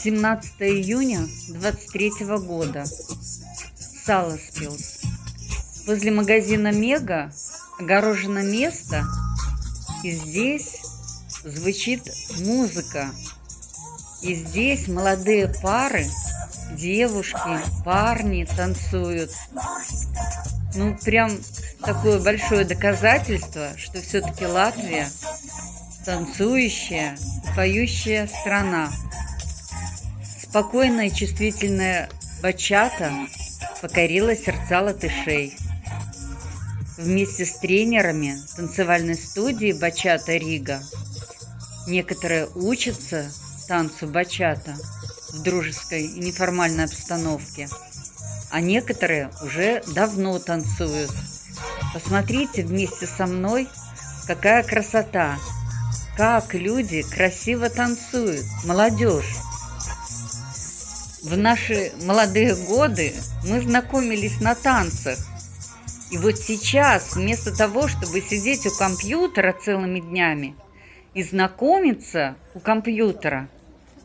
17 июня 23 года. Саласпилс. Возле магазина «Мега» огорожено место, и здесь звучит музыка. И здесь молодые пары, девушки, парни танцуют. Ну, прям такое большое доказательство, что все-таки Латвия танцующая, поющая страна. Спокойная и чувствительная бачата покорила сердца латышей. Вместе с тренерами танцевальной студии «Бачата Рига» некоторые учатся танцу бачата в дружеской и неформальной обстановке, а некоторые уже давно танцуют. Посмотрите вместе со мной, какая красота, как люди красиво танцуют, молодежь. В наши молодые годы мы знакомились на танцах. И вот сейчас, вместо того, чтобы сидеть у компьютера целыми днями и знакомиться у компьютера,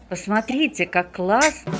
посмотрите, как классно.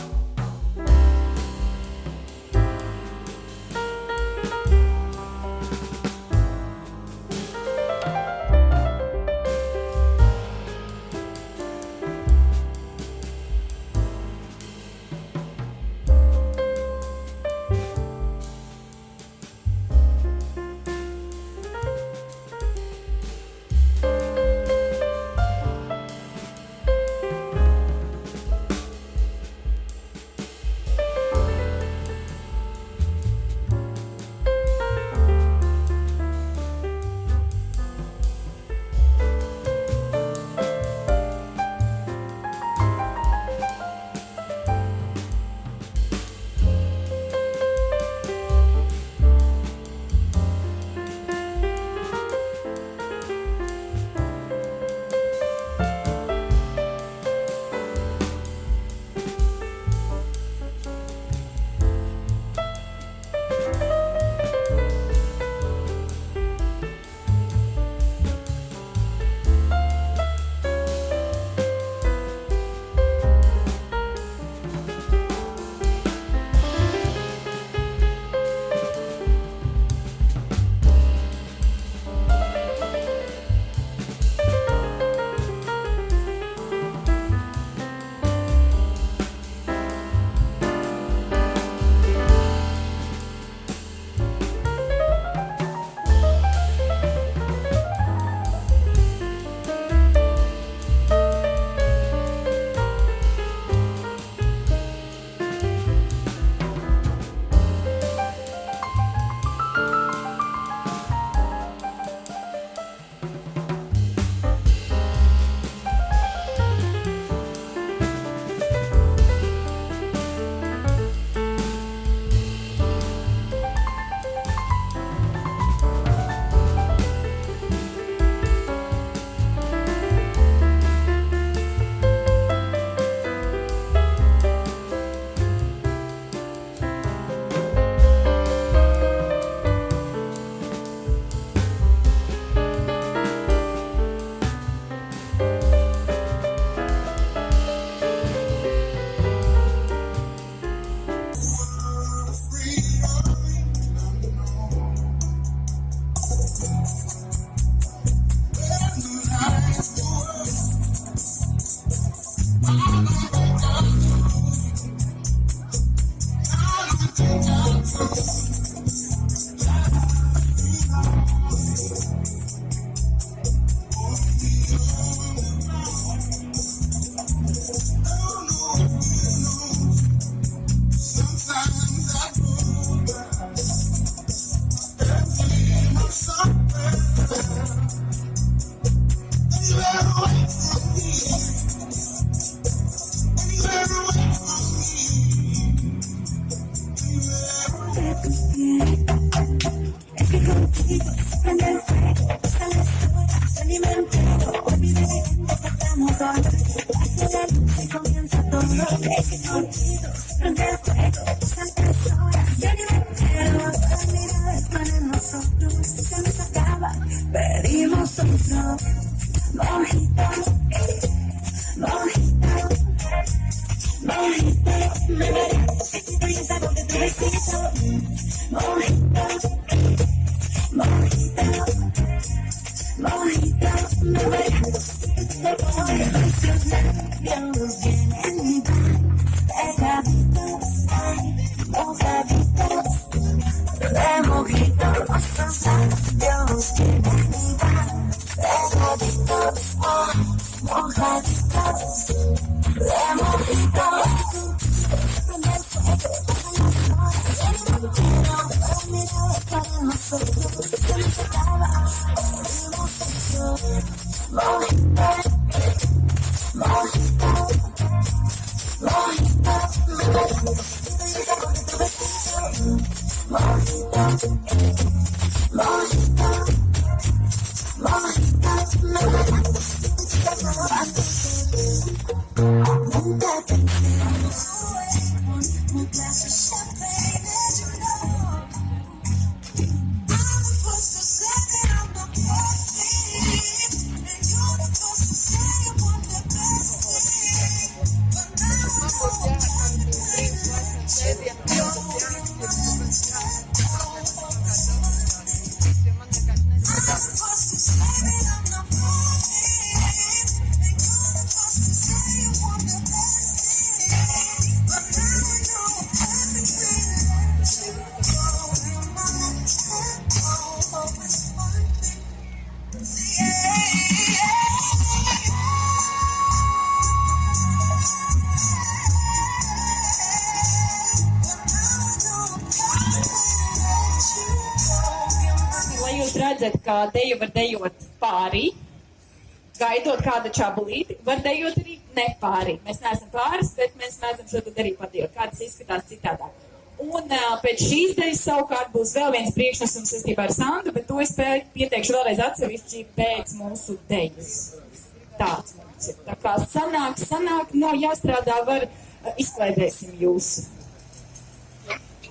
Pedimos otro mojito, mojito. Redzat, kā deju var dejot pārī, gaidot kādu čabulīti, var dejot arī nepārī. Mēs neesam pāris, bet mēs mēdzam šo tad arī padejot, kā tas izskatās citādāk. Un pēc šīs dejas savukārt būs vēl viens priekšnesums saistībā ar Sandu, bet to es pieteikšu vēlreiz atsevišķi pēc mūsu dejas. Tāds mums ir. Tā kā sanāk, nav jāstrādā, var izklaidēsim jūs.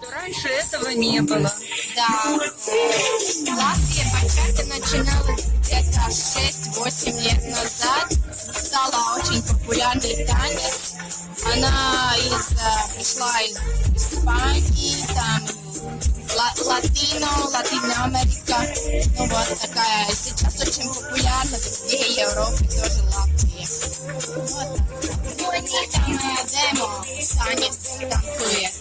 Раньше этого не было. Да. Латвия бачата начиналась где-то 6-8 лет назад. Стала очень популярный танец. Она пришла из Испании, там Латинная Америка. Ну вот такая. Сейчас очень популярна везде, и Европе тоже Латвия. Вот. Ну, они там демо, танец танцует.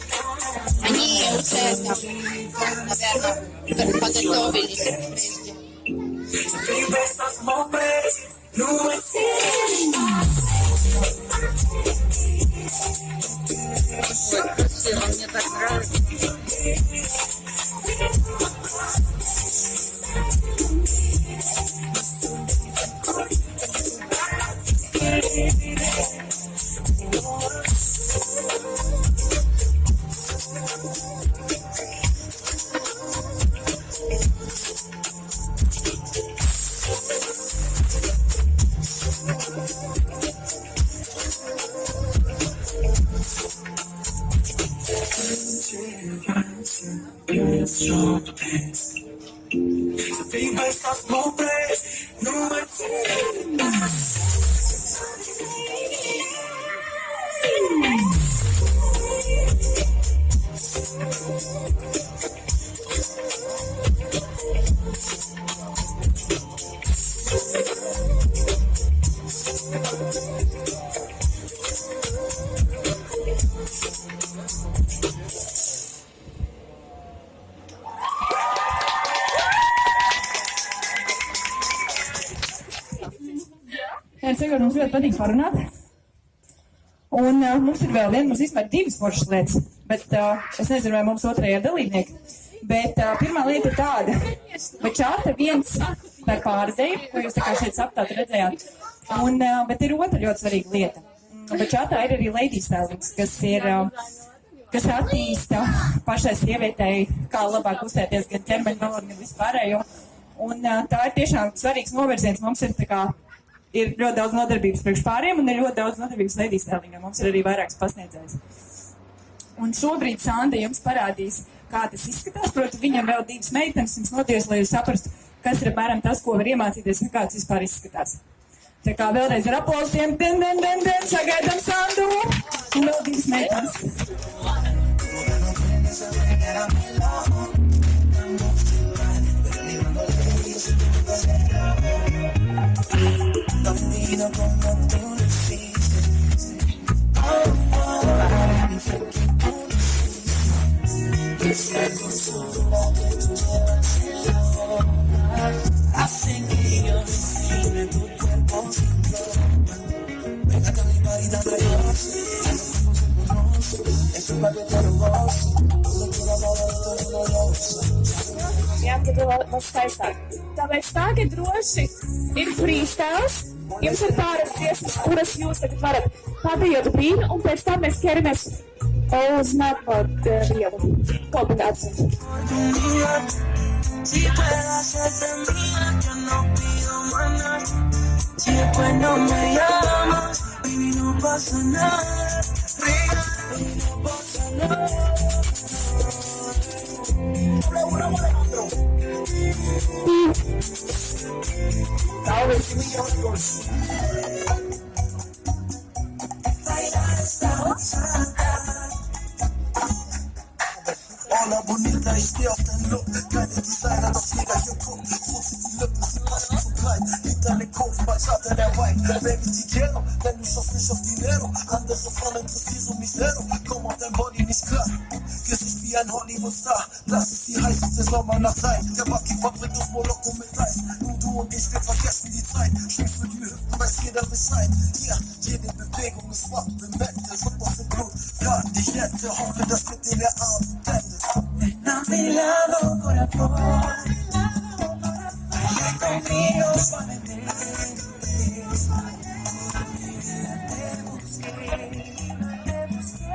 Они уже, наверное, подготовились прежде. Ой, красиво, мне так нравится. Mums ļoti patīk parunāt. Un mums ir vēl viena, mums vispār divas foršas lietas, bet es nezinu, vai mums otrajā ir dalībnieki. Bet pirmā lieta ir tāda, bačāta viens tā pārdeja, ko jūs tā kā šeit saptāt redzējāt. Un, bet ir otra ļoti svarīga lieta. Bačātā ir arī lady stylings, kas attīsta pašai sievietei, kā labāk uzsēties gan ķermeņa valodu, gan vispārējo. Un tā ir tiešām svarīgs novirziens. Mums ir tā kā ir ļoti daudz nodarbības priekš pāriem un ir ļoti daudz nodarbības lady stylingā. Mums ir arī vairākas pasniedzējas. Un šobrīd Sanda jums parādīs, kā tas izskatās. Proti, viņam vēl divas meitenes jums noties, lai jūs saprastu, kas ir apmēram tas, ko var iemācīties un kā tas vispār izskatās. Tā kā vēlreiz ar aplausiem, sagaidām Sandu un vēl divas meitenes. sido como tú lo hiciste. Para mí fue que tú lo hiciste. Esa dulzura que tú llevas en la boca hace que yo respire tu cuerpo sin ropa. Pégate a mi marida de Dios, es un paquetero gozo. Yo quiero hablar de todo gozo. Jāatgado vēl skaistāk. Tāpēc tagad droši ir freestyles. Jums ir pāris dziesmas, kuras jūs tagad varat padējot brīnu, un pēc tam mēs ķeramies uz nākamo vielu kombināciju. Si puedo hacerte mía, yo no pido más nada. Si después no me llamas, baby, no pasa nada. Baby, no pasa nada. Hola bonita, ich steh auf deinen Look. Keine Designer, doch jeder hier guckt. Fuchs die Lippen, sie passen zum Kleid. Gib deine Kurven, Bachata, der Wein. Baby, die quiero, denn du schaust nicht auf Dinero. Andere Frauen interessieren mich zero. Komm auf dein Body nicht klar. Gesicht wie ein Hollywood-Star. Das ist die heißeste Sommernacht sein. Der Bucky verbringt uns Moloko mit Eis. Nur du und ich, wir vergessen die Zeit. Schwingst für die Hüften, weiß jeder Bescheid. Hier, jede Bewegung ist wach, bemerkt. Es wird was im Blut. Ja, ich hätte, hoffe, dass mit dir der Abend endet. Ven a mi lado, corazón. Baila conmigo suavemente.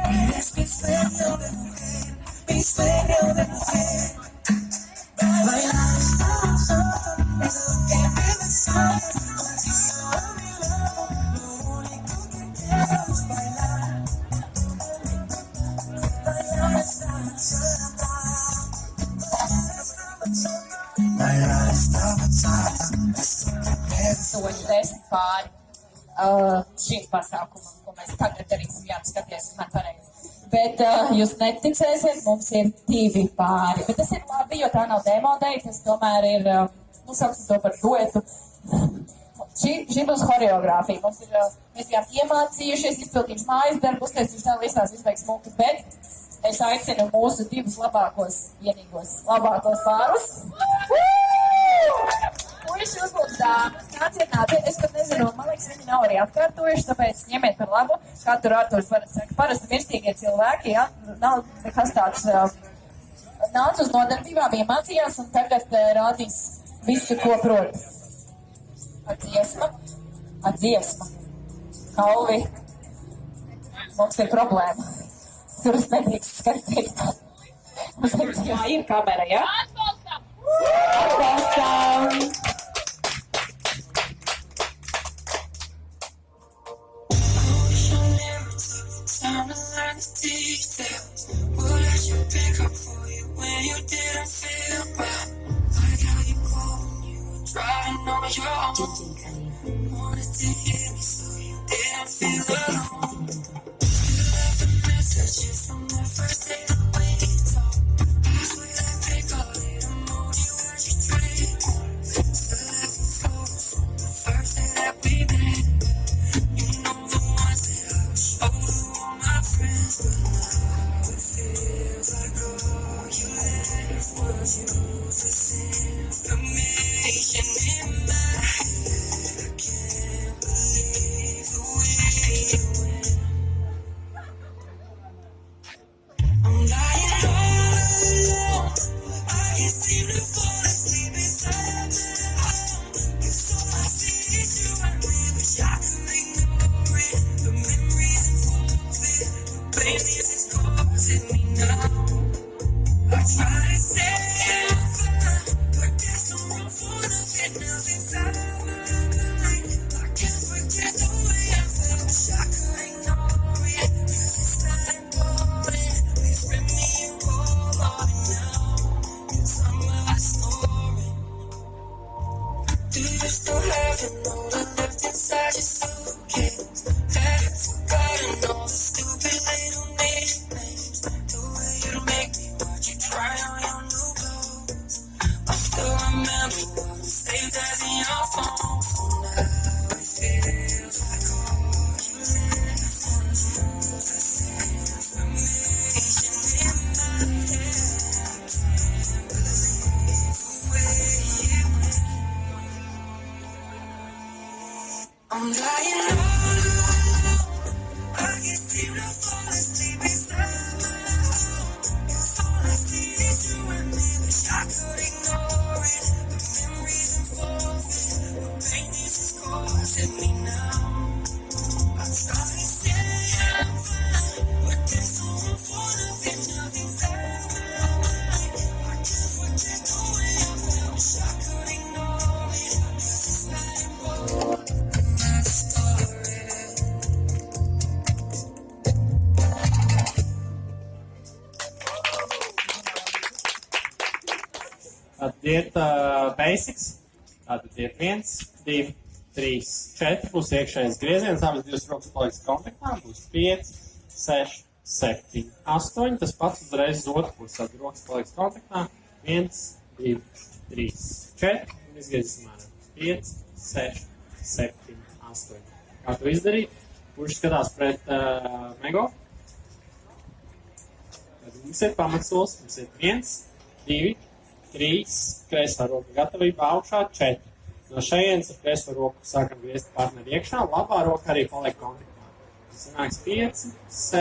Eres mi sueño de mujer, mi sueño de mujer. Bailar esta canción es lo que me desea. Contigo a mi lado, lo único que quiero es bailar. Bailar esta canción. Soļu 10 pāri šim pasākumam, ko mēs tagad darīsim, jāskaties man pareizi. Bet jūs neticēsiet, mums ir 2 pāri. Bet tas ir labi, jo tā nav demodēja, tas tomēr ir, sauksim to par duetu. Šī būs horeogrāfija. Mums ir, mēs bijām iemācījušies, izpildījuši mājas darbu, uztaisījuši tā visās izveiks smuki, bet es aicinu mūsu 2 labākos pārus. Puiši uzlūdz dāmas, nāciet. Es pat nezinu, man liekas, viņi nav arī atkārtojuši, tāpēc ņemiet par labu. Kā tur Arturs var saka, parasti mirstīgie cilvēki, ja, nav nekas tāds. Nāc uz nodarbībām, iemācījās un tagad rādīs visu, ko prot. Ar dziesma. Kalvi, mums ir problēma. Tur es nedrīkst skatīt. Jā, ir kamera, ja? Atbalstam! Time to learn the details. What I should pick up for you when you didn't feel well. Like how you called when you were driving on your own. Wanted to hear me so you didn't feel alone. You left the messages from the first day that we talked. Halfway that pick up it, emoji as you trade. Still have your photos from the first day that we met. You know the ones that I was showed to all my friends, but now it feels like all you left was useless information in my head. I can't believe the way you went. I'm lying all alone, but I can't seem to fall asleep inside my home. You're so much you, I really wish I could ignore it. The memories involve it, the pain is causing me now. I try to say I'm fine, but there's no room for nothing else inside my mind. I can't forget the way I felt, wish I could ignore it, 'cause it's not important. Please bring me a whole of it now, 'cause I'm a story. Do you still have a note left inside your suitcase? Have you forgotten all the stupid little names Tātad iet basics, tātad iet 1, 2, 3, 4, būs iekšējais grieziens, abas divas rokas paliks kontaktā, būs 5, 6, 7, 8, tas pats uzreiz uz otru pusi, tātad rokas paliks kontaktā, 1, 2, 3, 4, un izgriezis mērā, 5, 6, 7, 8. Kā to izdarīt? Kurš skatās pret Mego? Tad mums ir pamatsolis, mums ir 1, 2, 3, kreisā roka gatavība augšā, 4. No šejienes ar kreiso roku sākam griezt partneri iekšā, labā roka arī paliek kontaktā. Tas sanāks 5, 7.